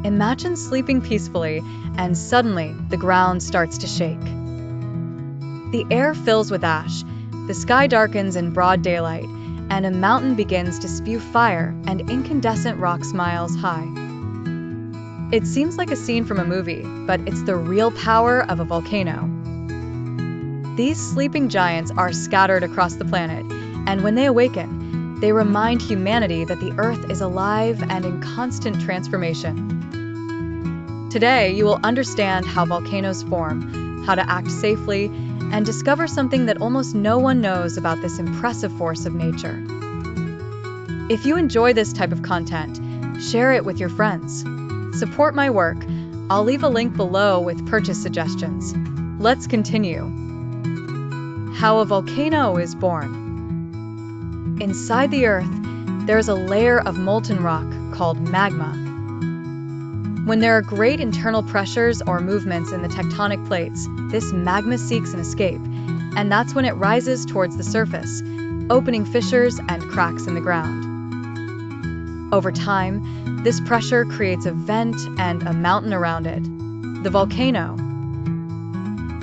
Imagine sleeping peacefully, and suddenly the ground starts to shake. The air fills with ash, the sky darkens in broad daylight, and a mountain begins to spew fire and incandescent rocks miles high. It seems like a scene from a movie, but it's the real power of a volcano. These sleeping giants are scattered across the planet, and when they awaken, they remind humanity that the Earth is alive and in constant transformation. Today, you will understand how volcanoes form, how to act safely, and discover something that almost no one knows about this impressive force of nature. If you enjoy this type of content, share it with your friends. Support my work. I'll leave a link below with purchase suggestions. Let's continue. How a volcano is born. Inside the Earth, there's a layer of molten rock called magma. When there are great internal pressures or movements in the tectonic plates, this magma seeks an escape, and that's when it rises towards the surface, opening fissures and cracks in the ground. Over time, this pressure creates a vent and a mountain around it, the volcano.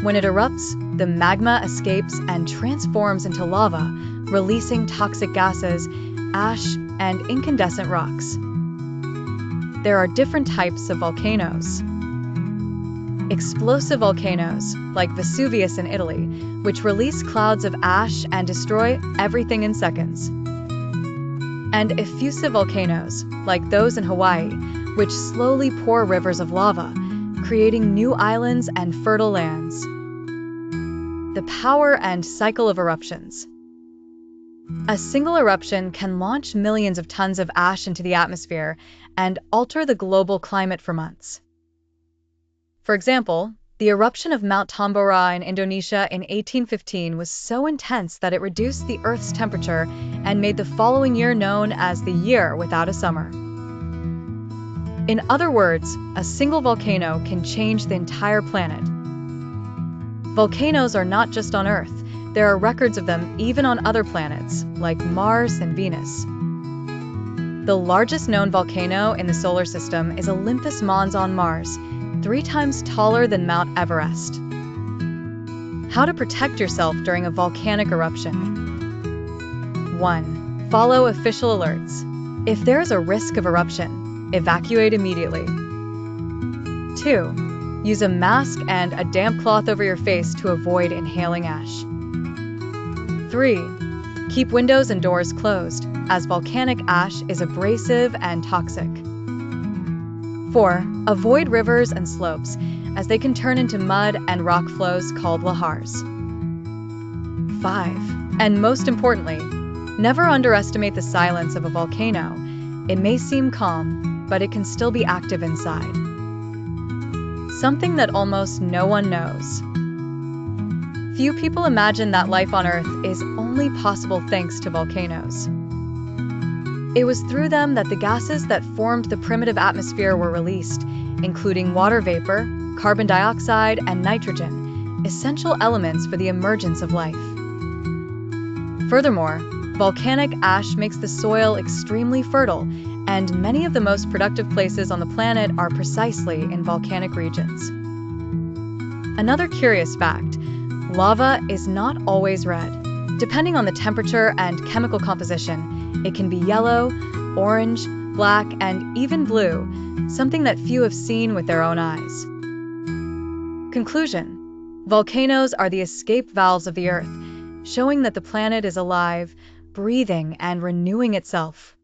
When it erupts, the magma escapes and transforms into lava, releasing toxic gases, ash, and incandescent rocks. There are different types of volcanoes. Explosive volcanoes, like Vesuvius in Italy, which release clouds of ash and destroy everything in seconds. And effusive volcanoes, like those in Hawaii, which slowly pour rivers of lava, creating new islands and fertile lands. The power and cycle of eruptions. A single eruption can launch millions of tons of ash into the atmosphere and alter the global climate for months. For example, the eruption of Mount Tambora in Indonesia in 1815 was so intense that it reduced the Earth's temperature and made the following year known as the year without a summer. In other words, a single volcano can change the entire planet. Volcanoes are not just on Earth. There are records of them even on other planets, like Mars and Venus. The largest known volcano in the solar system is Olympus Mons on Mars, 3 times taller than Mount Everest. How to protect yourself during a volcanic eruption. 1. Follow official alerts. If there is a risk of eruption, evacuate immediately. 2. Use a mask and a damp cloth over your face to avoid inhaling ash. 3. Keep windows and doors closed, as volcanic ash is abrasive and toxic. 4. Avoid rivers and slopes, as they can turn into mud and rock flows called lahars. 5. And most importantly, never underestimate the silence of a volcano. It may seem calm, but it can still be active inside. Something that almost no one knows. Few people imagine that life on Earth is only possible thanks to volcanoes. It was through them that the gases that formed the primitive atmosphere were released, including water vapor, carbon dioxide, and nitrogen, essential elements for the emergence of life. Furthermore, volcanic ash makes the soil extremely fertile, and many of the most productive places on the planet are precisely in volcanic regions. Another curious fact: lava is not always red. Depending on the temperature and chemical composition, it can be yellow, orange, black, and even blue, something that few have seen with their own eyes. Conclusion: volcanoes are the escape valves of the Earth, showing that the planet is alive, breathing, and renewing itself.